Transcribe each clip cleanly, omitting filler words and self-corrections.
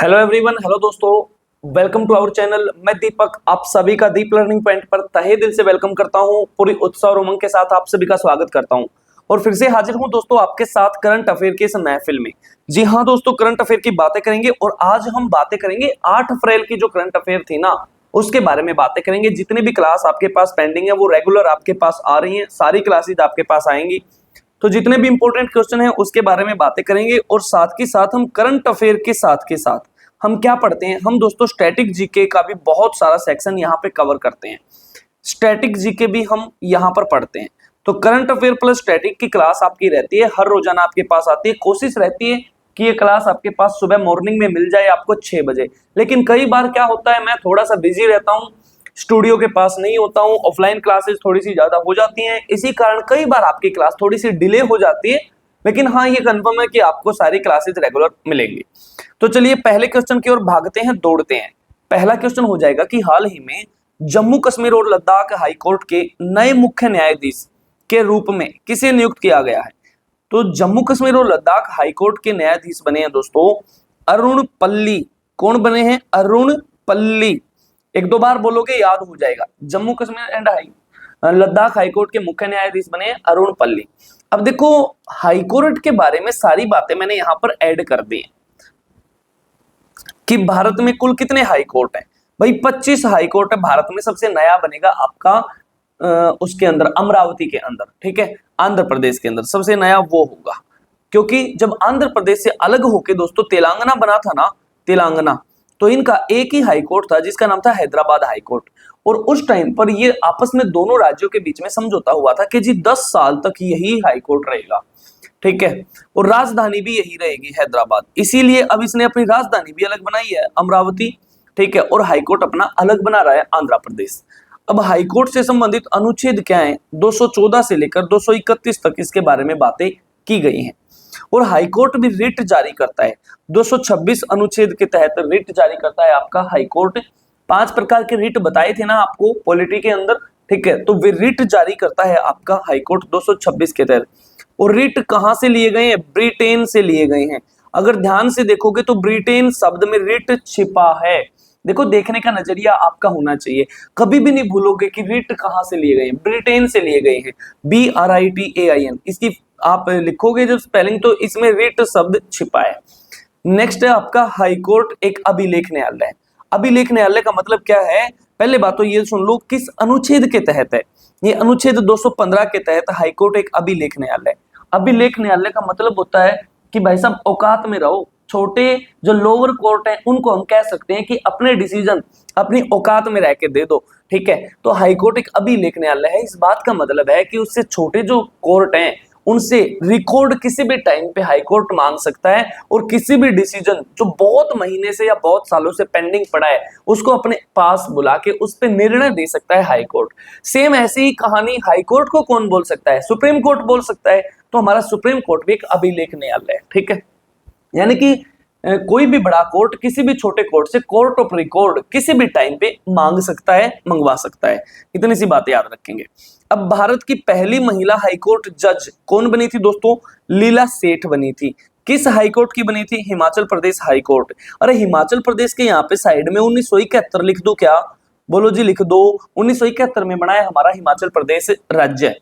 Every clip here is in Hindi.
हेलो एवरीवन, हेलो दोस्तों, वेलकम टू आवर चैनल। मैं दीपक आप सभी का दीप लर्निंग पॉइंट पर तहे दिल से वेलकम करता हूं। पूरी उत्साह और उमंग के साथ आप सभी का स्वागत करता हूं और फिर से हाजिर हूं दोस्तों आपके साथ करंट अफेयर की इस महफिल में। जी हां दोस्तों, करंट अफेयर की बातें करेंगे और आज हम बातें करेंगे 8 अप्रैल की जो करंट अफेयर थी ना, उसके बारे में बातें करेंगे। जितनी भी क्लास आपके पास पेंडिंग है वो रेगुलर आपके पास आ रही है, सारी क्लासेज आपके पास आएंगी। तो जितने भी इंपॉर्टेंट क्वेश्चन हैं उसके बारे में बातें करेंगे और साथ के साथ हम करंट अफेयर के साथ हम क्या पढ़ते हैं, हम दोस्तों स्टैटिक जीके का भी बहुत सारा सेक्शन यहाँ पे कवर करते हैं। स्टैटिक जीके भी हम यहाँ पर पढ़ते हैं। तो करंट अफेयर प्लस स्टैटिक की क्लास आपकी रहती है, हर रोजाना आपके पास आती है। कोशिश रहती है कि ये क्लास आपके पास सुबह मॉर्निंग में मिल जाए आपको 6 बजे। लेकिन कई बार क्या होता है, मैं थोड़ा सा बिजी रहता हूँ, स्टूडियो के पास नहीं होता हूँ, ऑफलाइन क्लासेस थोड़ी सी ज्यादा हो जाती हैं, इसी कारण कई बार आपकी क्लास थोड़ी सी डिले हो जाती है। लेकिन हाँ, ये कंफर्म है कि आपको सारी क्लासेस रेगुलर मिलेंगी। तो चलिए पहले क्वेश्चन की ओर भागते हैं, दौड़ते हैं। पहला क्वेश्चन हो जाएगा कि हाल ही में जम्मू कश्मीर और लद्दाख हाईकोर्ट के नए मुख्य न्यायाधीश के रूप में किसे नियुक्त किया गया है? तो जम्मू कश्मीर और लद्दाख हाईकोर्ट के न्यायाधीश बने हैं दोस्तों अरुण पल्ली। कौन बने हैं? अरुण पल्ली। एक दो बार बोलोगे याद हो जाएगा। जम्मू कश्मीर एंड लद्दाख हाईकोर्ट के मुख्य न्यायाधीश बने हैं अरुण पल्ली। अब देखो, हाईकोर्ट के बारे में सारी बातें मैंने यहां पर ऐड कर दी हैं कि भारत में कुल कितने हाई कोर्ट हैं। भाई 25 हाई कोर्ट है भारत में। सबसे नया बनेगा आपका उसके अंदर अमरावती के अंदर, ठीक है, आंध्र प्रदेश के अंदर सबसे नया वो होगा। क्योंकि जब आंध्र प्रदेश से अलग होके दोस्तों तेलंगाना बना था ना, तेलंगाना, तो इनका एक ही हाई कोर्ट था जिसका नाम था हैदराबाद हाई कोर्ट। और उस टाइम पर ये आपस में दोनों राज्यों के बीच में समझौता हुआ था कि जी 10 साल तक यही हाई कोर्ट रहेगा, ठीक है, और राजधानी भी यही रहेगी हैदराबाद। इसीलिए अब इसने अपनी राजधानी भी अलग बनाई है अमरावती, ठीक है, और हाईकोर्ट अपना अलग बना रहा है आंध्र प्रदेश। अब हाईकोर्ट से संबंधित अनुच्छेद क्या है? 214 से लेकर 231 तक इसके बारे में बातें की गई हैं। और हाईकोर्ट भी रिट जारी करता है। 226 अनुच्छेद के तहत रिट जारी करता है आपका हाईकोर्ट। 5 प्रकार के रिट बताए थे ना आपको पॉलिटी के अंदर, ठीक है, तो वे रिट जारी करता है आपका हाईकोर्ट 226 के तहत। और रिट कहां से लिए गए हैं? ब्रिटेन से लिए गए हैं। अगर ध्यान से देखोगे तो ब्रिटेन शब्द में रिट छिपा है। देखो, देखने का नजरिया आपका होना चाहिए, कभी भी नहीं भूलोगे कि रिट कहां से लिए गए हैं, ब्रिटेन से लिए गए हैं। BRITAIN इसकी आप लिखोगे जब स्पेलिंग, तो इसमें रिट शब्द छिपा है। नेक्स्ट है आपका हाईकोर्ट एक अभिलेख न्यायालय है। अभिलेख न्यायालय का मतलब क्या है? पहले बात तो ये सुन लो किस अनुच्छेद के तहत है। ये अनुच्छेद 215 के तहत हाईकोर्ट एक अभिलेख न्यायालय। अभिलेख न्यायालय का मतलब होता है कि भाई साहब औकात में रहो। छोटे जो लोअर कोर्ट है उनको हम कह सकते हैं कि अपने डिसीजन अपनी औकात में रह के दे दो, ठीक है। तो हाईकोर्ट एक अभिलेख न्यायालय है। इस बात का मतलब है कि उससे छोटे जो कोर्ट हैं उनसे रिकॉर्ड किसी भी टाइम पे हाईकोर्ट मांग सकता है और किसी भी डिसीजन जो बहुत महीने से या बहुत सालों से पेंडिंग पड़ा है उसको अपने पास बुला के उस पर निर्णय दे सकता है हाईकोर्ट। सेम ऐसी ही कहानी हाईकोर्ट को कौन बोल सकता है? सुप्रीम कोर्ट बोल सकता है। तो हमारा सुप्रीम कोर्ट भी एक अभिलेख न्यायालय है, ठीक है। यानी कि कोई भी बड़ा कोर्ट किसी भी छोटे कोर्ट से कोर्ट ऑफ रिकॉर्ड किसी भी टाइम पे मांग सकता है, मंगवा सकता है। इतनी सी बातें याद रखेंगे। अब भारत की पहली महिला हाईकोर्ट जज कौन बनी थी दोस्तों? लीला सेठ बनी थी। किस हाईकोर्ट की बनी थी? हिमाचल प्रदेश हाईकोर्ट। अरे हिमाचल प्रदेश के यहाँ पे साइड में 1971 लिख दो क्या? बोलो जी, लिख दो। 1971 में बना है हमारा हिमाचल प्रदेश राज्य।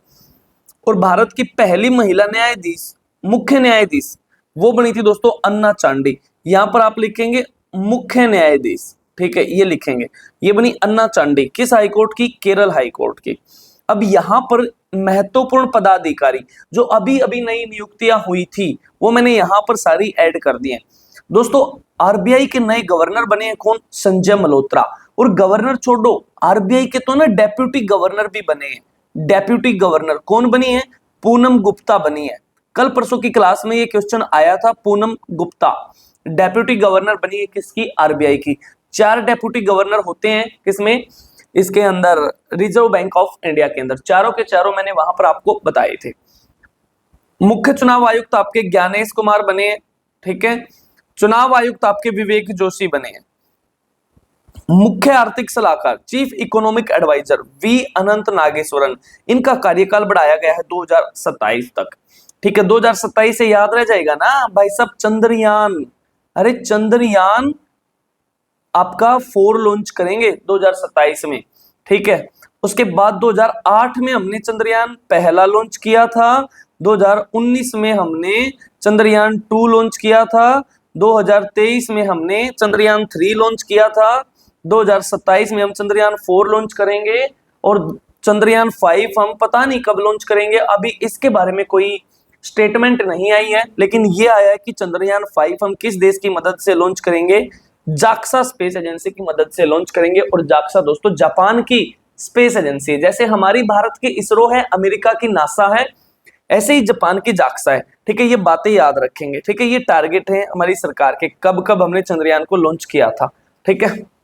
और भारत की पहली महिला न्यायाधीश, मुख्य न्यायाधीश, वो बनी थी दोस्तों अन्ना चांडी। यहां पर आप लिखेंगे मुख्य न्यायाधीश, ठीक है, ये लिखेंगे। ये बनी अन्ना चांडी। किस हाईकोर्ट की? केरल हाईकोर्ट की। अब यहां पर महत्वपूर्ण पदाधिकारी जो अभी अभी नई नियुक्तियां हुई थी वो मैंने यहां पर सारी ऐड कर दी हैं दोस्तों। आरबीआई के नए गवर्नर बने हैं कौन? संजय मल्होत्रा। और गवर्नर छोड़ो, आरबीआई के तो ना डेप्यूटी गवर्नर भी बने हैं। डेप्यूटी गवर्नर कौन बनी है? पूनम गुप्ता बनी है। कल परसों की क्लास में ये क्वेश्चन आया था। पूनम गुप्ता डेप्यूटी गवर्नर बनी है किसकी? आरबीआई की। 4 डेप्यूटी गवर्नर होते हैं किसमें? इसके अंदर रिजर्व बैंक ऑफ इंडिया के अंदर। चारों के चारों मैंने वहां पर आपको बताए थे। मुख्य चुनाव आयुक्त आपके ज्ञानेश कुमार बने हैं, ठीक है। चुनाव आयुक्त आपके विवेक जोशी बने हैं। मुख्य आर्थिक सलाहकार चीफ इकोनॉमिक एडवाइजर वी अनंत नागेश्वरन, इनका कार्यकाल बढ़ाया गया है 2027 तक, ठीक है। 2027 से याद रह जाएगा ना भाई साहब, चंद्रयान। अरे चंद्रयान आपका 4 लॉन्च करेंगे 2027 में, ठीक है। उसके बाद 2008 में हमने चंद्रयान पहला लॉन्च किया था, 2019 में हमने चंद्रयान 2 लॉन्च किया था, 2023 में हमने चंद्रयान 3 लॉन्च किया था, 2027 में हम चंद्रयान 4 लॉन्च करेंगे और चंद्रयान 5 हम पता नहीं कब लॉन्च करेंगे, अभी इसके बारे में कोई स्टेटमेंट नहीं आई है, लेकिन ये आया है कि चंद्रयान 5 हम किस देश की मदद से लॉन्च करेंगे, जाक्सा स्पेस एजेंसी की मदद से लॉन्च करेंगे। और जाक्सा दोस्तों जापान की स्पेस एजेंसी है, जैसे हमारी भारत की इसरो है, अमेरिका की नासा है, ऐसे ही जापान की जाक्सा है, ठीक है। ये बातें याद रखेंगे, ठीक है। ये टारगेट है हमारी सरकार के, कब कब हमने चंद्रयान को लॉन्च किया था, ठीक है।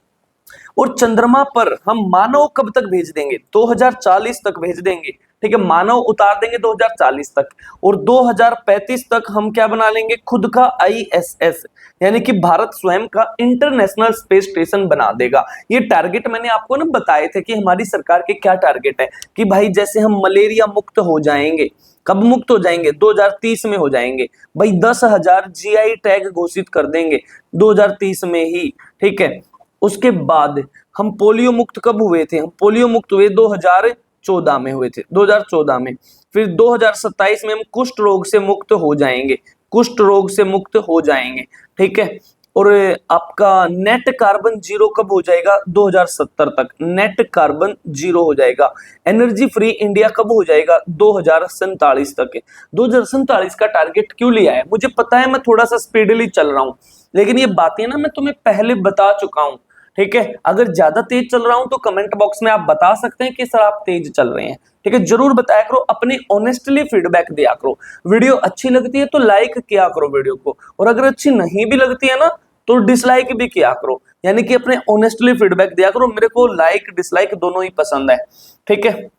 और चंद्रमा पर हम मानव कब तक भेज देंगे, 2040 तक भेज देंगे, ठीक है। मानव उतार देंगे 2040 तक, और 2035 तक हम क्या बना लेंगे, खुद का ISS, यानी कि भारत स्वयं का इंटरनेशनल स्पेस स्टेशन बना देगा। ये टारगेट मैंने आपको ना बताए थे कि हमारी सरकार के क्या टारगेट है, कि भाई जैसे हम मलेरिया मुक्त हो जाएंगे, कब मुक्त हो जाएंगे, 2030 में हो जाएंगे भाई, 10,000 GI टैग घोषित कर देंगे 2030 में ही, ठीक है। उसके बाद हम पोलियो मुक्त कब हुए थे, हम पोलियो मुक्त हुए 2014 में हुए थे, 2014 में। फिर 2027 में हम कुष्ठ रोग से मुक्त हो जाएंगे, कुष्ठ रोग से मुक्त हो जाएंगे, ठीक है। और आपका नेट कार्बन जीरो कब हो जाएगा, 2070 तक नेट कार्बन जीरो हो जाएगा। एनर्जी फ्री इंडिया कब हो जाएगा, 2047 तक है। 2047 का टारगेट क्यों लिया है, मुझे पता है मैं थोड़ा सा स्पीडली चल रहा हूं, लेकिन ये बातें ना मैं तुम्हें पहले बता चुका हूं, ठीक है। अगर ज्यादा तेज चल रहा हूं तो कमेंट बॉक्स में आप बता सकते हैं कि सर आप तेज चल रहे हैं, ठीक है। जरूर बताया करो, अपनी ऑनेस्टली फीडबैक दिया करो। वीडियो अच्छी लगती है तो लाइक किया करो वीडियो को, और अगर अच्छी नहीं भी लगती है ना तो डिसलाइक भी किया करो, यानी कि अपने ऑनेस्टली फीडबैक दिया करो। मेरे को लाइक डिसलाइक दोनों ही पसंद है, ठीक है।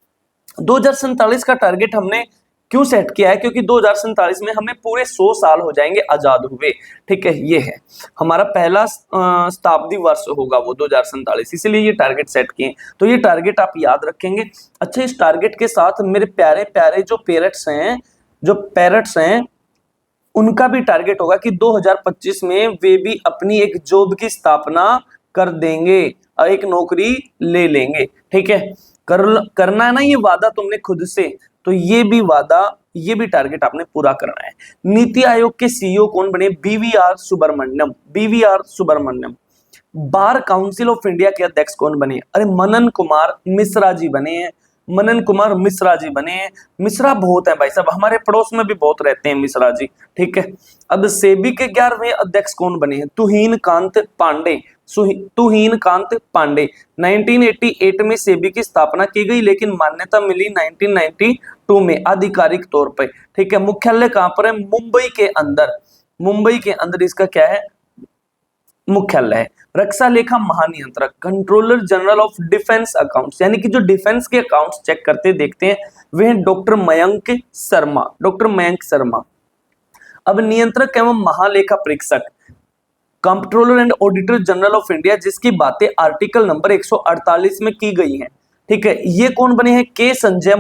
2047 का टारगेट हमने क्यों सेट किया है, क्योंकि 2047 में हमें पूरे 100 साल हो जाएंगे आजाद हुए, ठीक है। ये है हमारा पहला शताब्दी वर्ष होगा वो 2047, इसीलिए ये टारगेट सेट किए। तो ये टारगेट आप याद रखेंगे। अच्छा, इस टारगेट के साथ मेरे प्यारे प्यारे जो पेरेंट्स हैं उनका भी टारगेट होगा कि 2025 में वे भी अपनी एक जॉब की स्थापना कर देंगे और एक नौकरी ले लेंगे, ठीक है। करना है ना ये वादा तुमने खुद से, तो ये भी वादा, ये भी टारगेट आपने पूरा करना है। नीति आयोग के CEO कौन बने, BVR Subramaniam. Bar council of India के अध्यक्ष कौन बने, अरे मनन कुमार मिश्रा जी बने हैं, मनन कुमार मिश्रा जी बने हैं। मिश्रा बहुत है भाई साहब, हमारे पड़ोस में भी बहुत रहते हैं मिश्रा जी, ठीक है। अब सेबी के 11वें अध्यक्ष कौन बने हैं, तुहीन कांत पांडे। 1988 में सेबी की स्थापना की गई, लेकिन मान्यता मिली 1992 में आधिकारिक तौर पर, ठीक है। मुख्यालय कहां पर है, मुंबई के अंदर इसका क्या है, मुख्यालय है। रक्षा लेखा महानियंत्रक, controller general of defence accounts, यानी कि जो डिफेंस के अकाउंट्स चेक करते देखते हैं वे हैं डॉक्टर मयंक शर्मा। अब नियंत्रक एवं महालेखा परीक्षक, controller and auditor general of India, जिसकी बातें आर्टिकल नंबर 148 में की गई हैं, ठीक है। ये कौन बने हैं, के संजय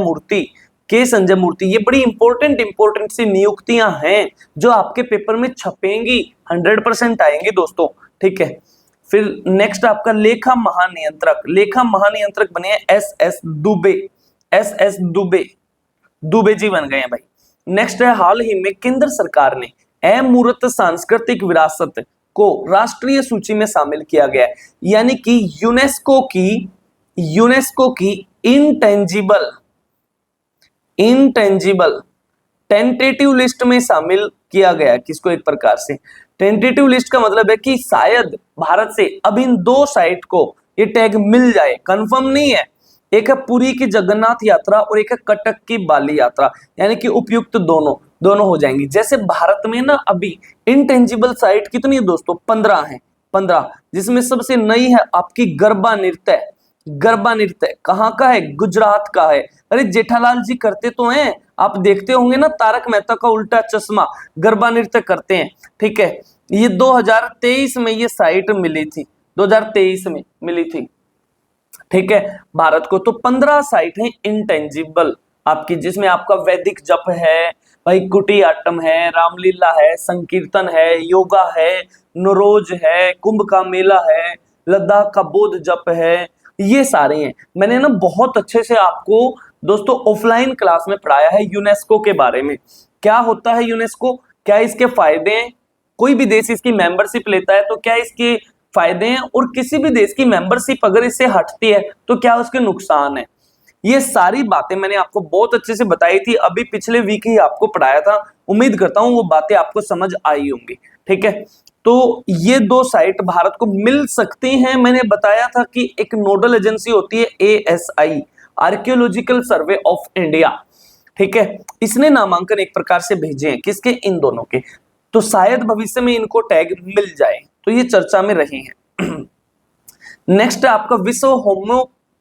मूर्ति। ये बड़ी इंपॉर्टेंट सी नियुक्तियां हैं जो आपके पेपर में छपेंगी, 100% आएंगे दोस्तों, ठीक है। फिर नेक्स्ट आपका लेखा महानियंत्रक बने हैं SS दुबे जी बन गए हैं भाई। नेक्स्ट है, हाल ही में केंद्र सरकार ने अमूर्त सांस्कृतिक विरासत को राष्ट्रीय सूची में शामिल किया गया है, यानी कि यूनेस्को की इंटेंजिबल टेंटेटिव लिस्ट में शामिल किया गया। किसको, एक प्रकार से टेंटेटिव लिस्ट का मतलब है कि शायद भारत से अब इन 2 साइट को ये टैग मिल जाए, कंफर्म नहीं है। एक है पुरी की जगन्नाथ यात्रा और एक है कटक की बाली यात्रा, यानी कि उपयुक्त दोनों हो जाएंगी। जैसे भारत में ना अभी इंटेंजिबल साइट कितनी है दोस्तों, 15 है, 15, जिसमें सबसे नई है आपकी गरबा नृत्य कहाँ का है, गुजरात का है। अरे जेठालाल जी करते तो हैं, आप देखते होंगे ना तारक मेहता का उल्टा चश्मा, गरबा नृत्य करते हैं, ठीक है। ये 2023 में ये साइट मिली थी, 2023 में मिली थी, ठीक है, भारत को। तो 15 साइट है इंटेंजिबल आपकी, जिसमें आपका वैदिक जप है भाई, कुटियाट्टम है, रामलीला है, संकीर्तन है, योगा है, नरोज है, कुंभ का मेला है, लद्दाख का बोध जप है, ये सारे हैं। मैंने ना बहुत अच्छे से आपको दोस्तों ऑफलाइन क्लास में पढ़ाया है यूनेस्को के बारे में। क्या होता है यूनेस्को, क्या इसके फायदे हैं, कोई भी देश इसकी मेंबरशिप लेता है तो क्या इसके फायदे हैं, और किसी भी देश की मेंबरशिप अगर इससे हटती है तो क्या उसके नुकसान है। ये सारी बातें मैंने आपको बहुत अच्छे से बताई थी, अभी पिछले वीक ही आपको पढ़ाया था। उम्मीद करता हूं वो बातें आपको समझ आई होंगी। ठीक है, तो ये दो साइट भारत को मिल सकती हैं। मैंने बताया था कि एक नोडल एजेंसी होती है ASI, archaeological survey of India. ठीक है, इसने नामांकन एक प्रकार से भेजे हैं, किसके, इन दोनों के। तो शायद भविष्य में इनको टैग मिल जाए, तो ये चर्चा में रही हैं। नेक्स्ट है आपका विश्व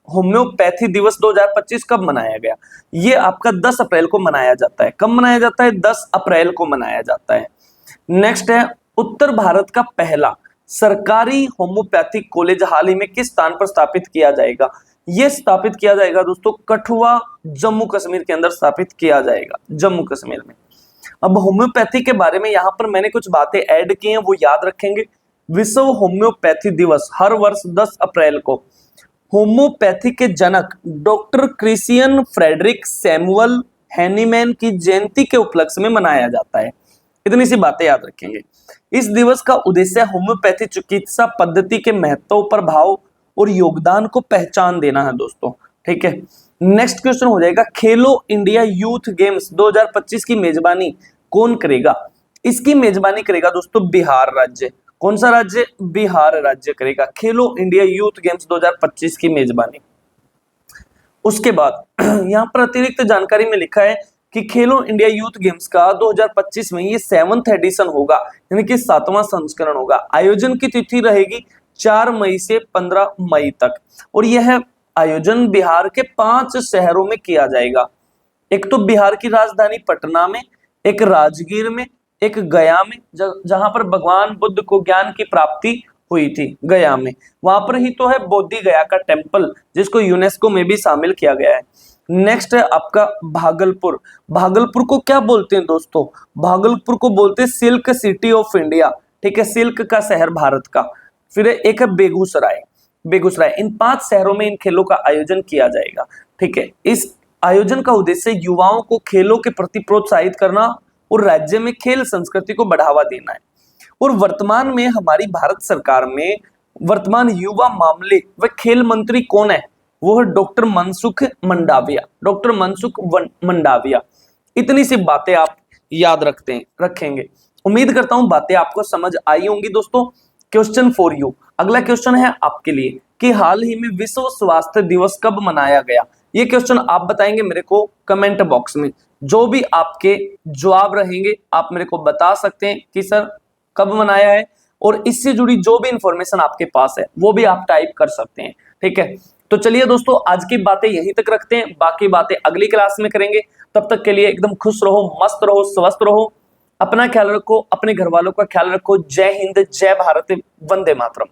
होम्योपैथी दिवस 2025 कब मनाया गया। ये आपका 10 अप्रैल को मनाया जाता है। कब मनाया जाता है, 10 अप्रैल को मनाया जाता है। नेक्स्ट है उत्तर भारत का पहला सरकारी होम्योपैथिक कॉलेज हाल ही में किस स्थान पर स्थापित किया जाएगा। यह स्थापित किया जाएगा दोस्तों कठुआ, जम्मू कश्मीर के अंदर स्थापित किया जाएगा, जम्मू कश्मीर में। अब होम्योपैथी के बारे में यहां पर मैंने कुछ बातें ऐड की हैं, वो याद रखेंगे। विश्व होम्योपैथी दिवस हर वर्ष 10 अप्रैल को होम्योपैथी के जनक doctor Christian Frederick Samuel Hahnemann की जयंती के उपलक्ष्य में मनाया जाता है। इतनी सी बातें याद रखेंगे। इस दिवस का उद्देश्य होम्योपैथी चिकित्सा पद्धति के महत्व, प्रभाव और योगदान को पहचान देना है दोस्तों। ठीक है, नेक्स्ट क्वेश्चन हो जाएगा खेलो इंडिया यूथ गेम्स 2025 की मेजबानी कौन करेगा। इसकी मेजबानी करेगा दोस्तों बिहार राज्य। कौन सा राज्य, बिहार राज्य करेगा खेलो इंडिया यूथ गेम्स 2025 की मेजबानी। उसके बाद यहां पर अतिरिक्त जानकारी में लिखा है कि खेलो इंडिया यूथ गेम्स का 2025 में ये 7th एडिशन होगा, यानी कि 7वां संस्करण होगा। आयोजन की तिथि रहेगी 4 मई से 15 मई तक, और यह आयोजन बिहार के 5 शहरों में किया जाएगा। एक तो बिहार की राजधानी पटना में, एक राजगीर में, एक गया में, जहां पर भगवान बुद्ध को ज्ञान की प्राप्ति हुई थी, गया में। वहां पर ही तो है बोधि गया का टेम्पल, जिसको यूनेस्को में भी शामिल किया गया है। नेक्स्ट है आपका भागलपुर। भागलपुर को क्या बोलते हैं दोस्तों, भागलपुर को बोलते हैं सिल्क सिटी ऑफ इंडिया। ठीक है, सिल्क का शहर भारत का। फिर एक है बेगूसराय, बेगूसराय। इन 5 शहरों में इन खेलों का आयोजन किया जाएगा। ठीक है, इस आयोजन का उद्देश्य युवाओं को खेलों के प्रति प्रोत्साहित करना और राज्य में खेल संस्कृति को बढ़ावा देना है। और वर्तमान में हमारी भारत सरकार में वर्तमान युवा मामले व खेल मंत्री कौन है, वो है डॉक्टर मनसुख मंडाविया, डॉक्टर मनसुख मंडाविया। इतनी सी बातें आप याद रखेंगे। उम्मीद करता हूं बातें आपको समझ आई होंगी दोस्तों। क्वेश्चन फॉर यू, अगला क्वेश्चन है आपके लिए कि हाल ही में विश्व स्वास्थ्य दिवस कब मनाया गया। ये क्वेश्चन आप बताएंगे मेरे को कमेंट बॉक्स में। जो भी आपके जवाब रहेंगे आप मेरे को बता सकते हैं कि सर कब मनाया है, और इससे जुड़ी जो भी इंफॉर्मेशन आपके पास है वो भी आप टाइप कर सकते हैं। ठीक है, तो चलिए दोस्तों आज की बातें यहीं तक रखते हैं, बाकी बातें अगली क्लास में करेंगे। तब तक के लिए एकदम खुश रहो, मस्त रहो, स्वस्थ रहो, अपना ख्याल रखो, अपने घर वालों का ख्याल रखो। जय हिंद, जय भारत, वंदे मातरम।